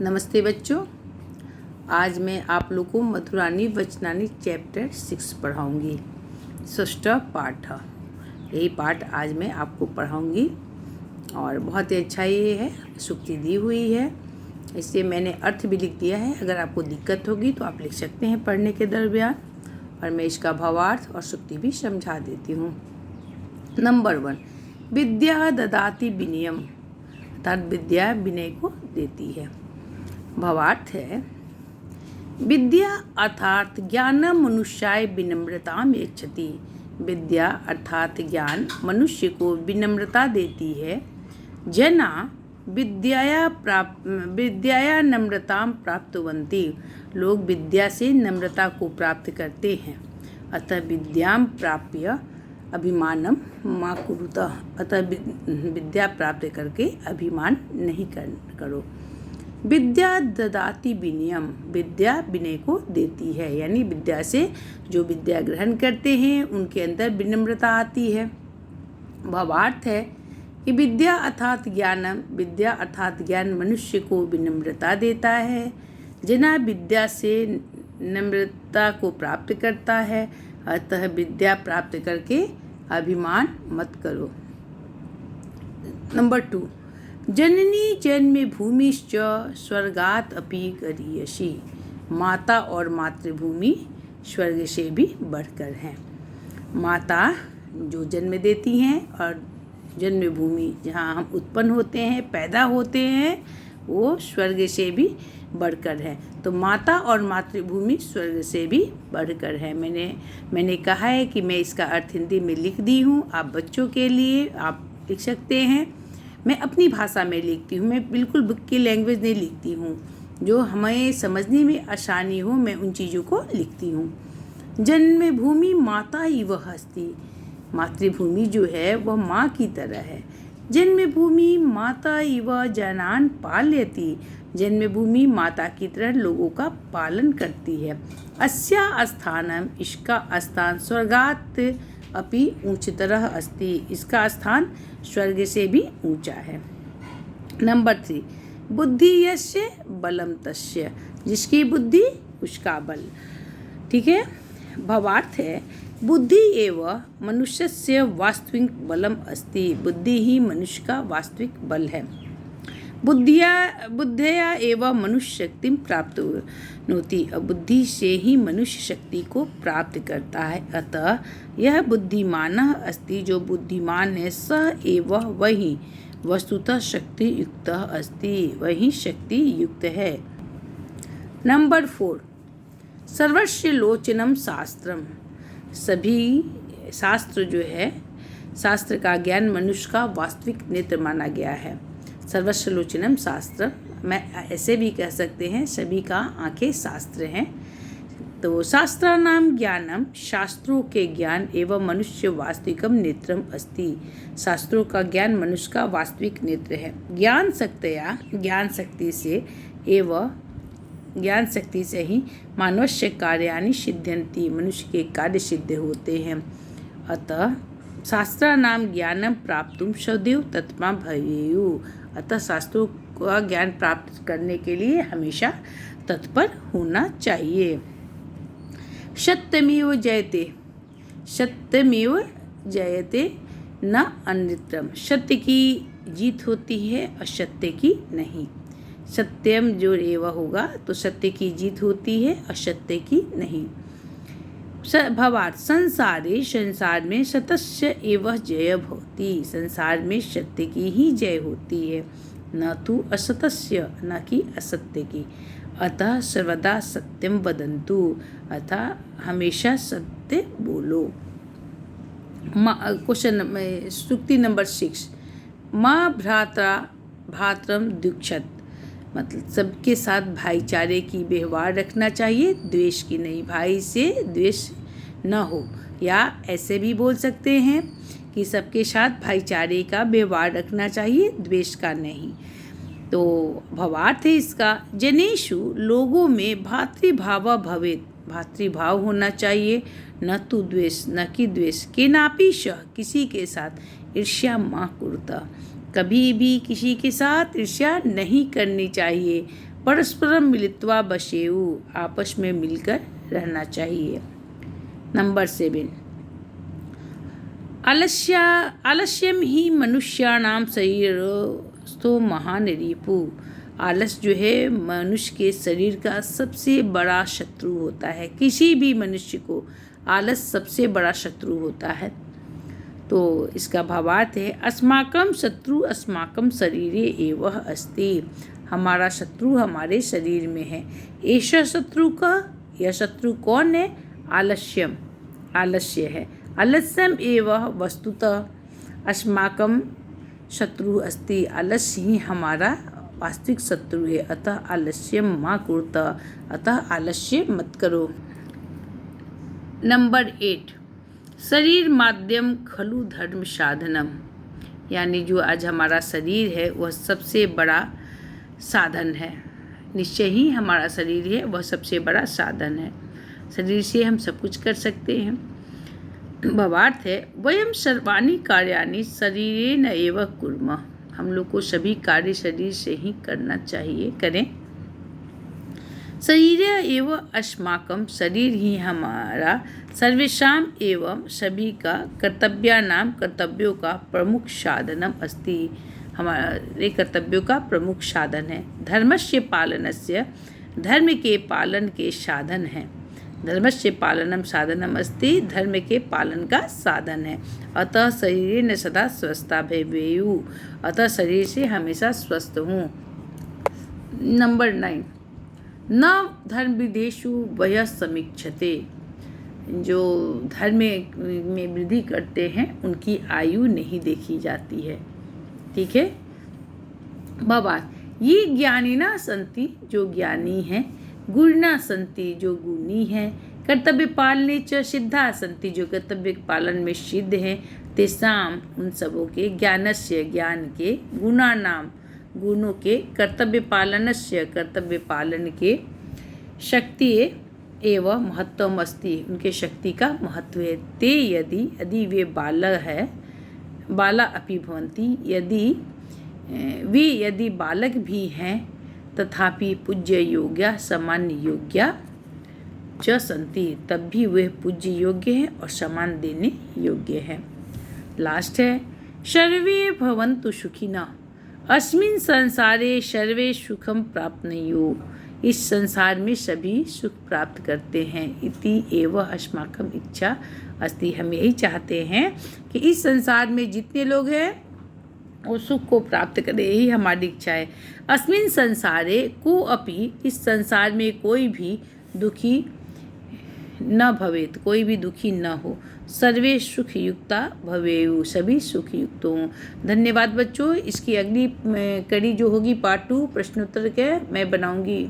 नमस्ते बच्चों। आज मैं आप लोग को मधुरानी वचनानी चैप्टर 6 पढ़ाऊँगी। षष्ठ पाठ, यही पाठ आज मैं आपको पढ़ाऊँगी और बहुत ही अच्छा ये है। सूक्ति दी हुई है, इसलिए मैंने अर्थ भी लिख दिया है। अगर आपको दिक्कत होगी तो आप लिख सकते हैं पढ़ने के दरमियान, और मैं इसका भावार्थ और सूक्ति भी समझा देती हूँ। नंबर 1, विद्या ददाति विनयम, अर्थात विद्या विनय को देती है। भावार्थ है, विद्या अर्थात ज्ञान मनुष्याय विनम्रताम यच्छति। विद्या अर्थात ज्ञान मनुष्य को विनम्रता देती है। जना विद्याया नम्रताम प्राप्तवन्ति, लोग विद्या से नम्रता को प्राप्त करते हैं। अतः विद्याम प्राप्य अभिमानम मा कुरुतः, अतः विद्या प्राप्त करके अभिमान नहीं करो। विद्या ददाति विनयम, विद्या विनय को देती है, यानी विद्या से जो विद्या ग्रहण करते हैं उनके अंदर विनम्रता आती है। भावार्थ है कि विद्या अर्थात ज्ञानम, विद्या अर्थात ज्ञान मनुष्य को विनम्रता देता है। जना विद्या से नम्रता को प्राप्त करता है, अतः विद्या प्राप्त करके अभिमान मत करो। नंबर 2, जननी जन्म भूमिश्च स्वर्गात अपि गरीयसी। माता और मातृभूमि स्वर्ग से भी बढ़कर है। माता जो जन्म देती हैं और जन्मभूमि जहाँ हम उत्पन्न होते हैं, पैदा होते हैं, वो स्वर्ग से भी बढ़कर है। तो माता और मातृभूमि स्वर्ग से भी बढ़कर है। मैंने कहा है कि मैं इसका अर्थ हिंदी में लिख दी हूँ। आप बच्चों के लिए आप लिख सकते हैं। मैं अपनी भाषा में लिखती हूँ, मैं बिल्कुल बुक की लैंग्वेज नहीं लिखती हूँ। जो हमें समझने में आसानी हो मैं उन चीज़ों को लिखती हूँ। जन्मभूमि माता इव हस्ति, मातृभूमि जो है वह माँ की तरह है। जन्मभूमि माता इव जनान पालयति, जन्मभूमि माता की तरह लोगों का पालन करती है। अस्या स्थानम, इसका स्थान स्वर्गात अपि ऊंचतरः अस्ति, इसका स्थान स्वर्ग से भी ऊंचा है। नंबर 3, बुद्धि यस्य बलम तस्य, जिसकी बुद्धि उसका बल। ठीक है। भावार्थ है, बुद्धि एव मनुष्यस्य वास्तविक बलम अस्ति, बुद्धि ही मनुष्य का वास्तविक बल है। बुद्धिया एवं मनुष्य शक्ति प्राप्त होती, बुद्धि से ही मनुष्य शक्ति को प्राप्त करता है। अतः यह बुद्धिमान अस्ति, जो बुद्धिमान है, सह एवं वही वस्तुतः शक्ति युक्त अस्ति, वही शक्ति युक्त है। नंबर 4, सर्वस्य लोचनम शास्त्रम, सभी शास्त्र जो है, शास्त्र का ज्ञान मनुष्य का वास्तविक नेत्र माना गया है। सर्वस्य लोचनम शास्त्र, मैं ऐसे भी कह सकते हैं सभी का आंखें शास्त्र हैं। तो शास्त्र नाम ज्ञानम, शास्त्रों के ज्ञान एवं मनुष्य वास्तविकम नेत्रम अस्ति, शास्त्रों का ज्ञान मनुष्य का वास्तविक नेत्र है। ज्ञान शक्तिया, ज्ञान शक्ति से एवं ज्ञान शक्ति से ही मानवस्य कार्याणि सिद्ध्यन्ति, मनुष्य के कार्य सिद्ध होते हैं। अतः शास्त्र नाम ज्ञानम प्राप्तुम सदैव तत्मा भवेयु, अतः शास्त्रों का ज्ञान प्राप्त करने के लिए हमेशा तत्पर होना चाहिए। सत्यमेव जयते, सत्यमेव जयते न अन्यत्रम, सत्य की जीत होती है असत्य की नहीं। सत्यम जो एव होगा तो सत्य की जीत होती है, असत्य की नहीं। भावार्थ, संसारे, संसार में सतस्य एव जय भवति, संसार में सत्य की ही जय होती है, न तो असतस्य, न कि असत्य की। अतः सर्वदा सत्यम वदन्तु, अतः हमेशा सत्य बोलो। क्वेश्चन सूक्ति नंबर 6, माँ भ्रातरम द्विक्षत, मतलब सबके साथ भाईचारे की व्यवहार रखना चाहिए, द्वेष की नहीं, भाई से द्वेष न हो। या ऐसे भी बोल सकते हैं कि सबके साथ भाईचारे का व्यवहार रखना चाहिए, द्वेष का नहीं। तो भावार्थ है इसका, जनेषु, लोगों में भातृभाव भवेत्, भातृभाव होना चाहिए, न तो द्वेष, न कि द्वेष। केनापि सह, किसी के साथ ईर्ष्या मा कुरुत, कभी भी किसी के साथ ईर्ष्या नहीं करनी चाहिए। परस्परम मिलित्वा बसेयु, आपस में मिलकर रहना चाहिए। नंबर 7, आलस्यम ही मनुष्याणाम शरीरस्थो महान रिपु। आलस जो है मनुष्य के शरीर का सबसे बड़ा शत्रु होता है। किसी भी मनुष्य को आलस सबसे बड़ा शत्रु होता है। तो इसका भावार्थ है अस्माकं शत्रु अस्माकं शरीरे एव अस्ति। हमारा शत्रु हमारे शरीर में है। ऐसा शत्रु का, यह शत्रु कौन है? आलस्यम, आलस्य है। आलस्यम एव वस्तुतः अस्माकं शत्रु अस्ति। आलस्य ही हमारा वास्तविक शत्रु है। अतः आलस्यम मा कुरुत, अतः आलस्य मत करो। नंबर 8, शरीर माध्यम खलु धर्म साधनम। यानी जो आज हमारा शरीर है वह सबसे बड़ा साधन है। निश्चय ही हमारा शरीर है वह सबसे बड़ा साधन है। शरीर से हम सब कुछ कर सकते हैं। भावार्थ है वयम सर्वाणि कार्याणि शरीरेण एव कुर्मः। हम लोग को सभी कार्य शरीर से ही करना चाहिए, करें। शरीर एवं अस्माकं, शरीर ही हमारा सर्वेषाम एवं सभी का कर्तव्यानाम, कर्तव्यों का प्रमुख साधनम अस्ति। हमारे कर्तव्यों का प्रमुख साधन है। धर्मस्य पालनस्य, धर्म के पालन के साधन है। धर्मस्य पालनम साधनम अस्ति, धर्म के पालन का साधन है। अतः शरीरेण सदा स्वस्था भवेयु, अतः शरीर से हमेशा स्वस्थ हूँ। नंबर 9, न धर्म विदेशु वय समीक्षते। जो धर्म में वृद्धि करते हैं उनकी आयु नहीं देखी जाती है। ठीक है। बाबा ये ज्ञानिना संति, जो ज्ञानी हैं, गुणा संति, जो गुणी हैं, कर्तव्य पालने च सिद्धा संति, जो कर्तव्य पालन में सिद्ध हैं, तेसाम, उन सबों के, ज्ञानस्य, ज्ञान के, गुणानाम, गुणों के, कर्तव्य पालनस्य, कर्तव्य पालन के, शक्ति एवं महत्वम अस्ति, उनके शक्ति का महत्व है। ते यदि वे बालक है, बाला अपि भवन्ति, यदि बालक भी हैं, तथापि पूज्य योग्या सम्मान योग्या च संति, तब भी वे पूज्य योग्य हैं और सम्मान देने योग्य हैं। लास्ट है सर्वे भवन्तु सुखिनः अस्मिन् संसारे सर्वे सुखम प्राप्नुयुः। इस संसार में सभी सुख प्राप्त करते हैं। इति एव अस्माकम इच्छा अस्ति, हम यही चाहते हैं कि इस संसार में जितने लोग हैं वो सुख को प्राप्त करें, यही हमारी इच्छा है। अस्मिन् संसारे को अपि, इस संसार में कोई भी दुखी न भवेत, कोई भी दुखी न हो। सर्वे सुख युक्ता भवेयु, सभी सुख युक्त हों। धन्यवाद बच्चों। इसकी अगली कड़ी जो होगी पार्ट 2 प्रश्नोत्तर के मैं बनाऊंगी।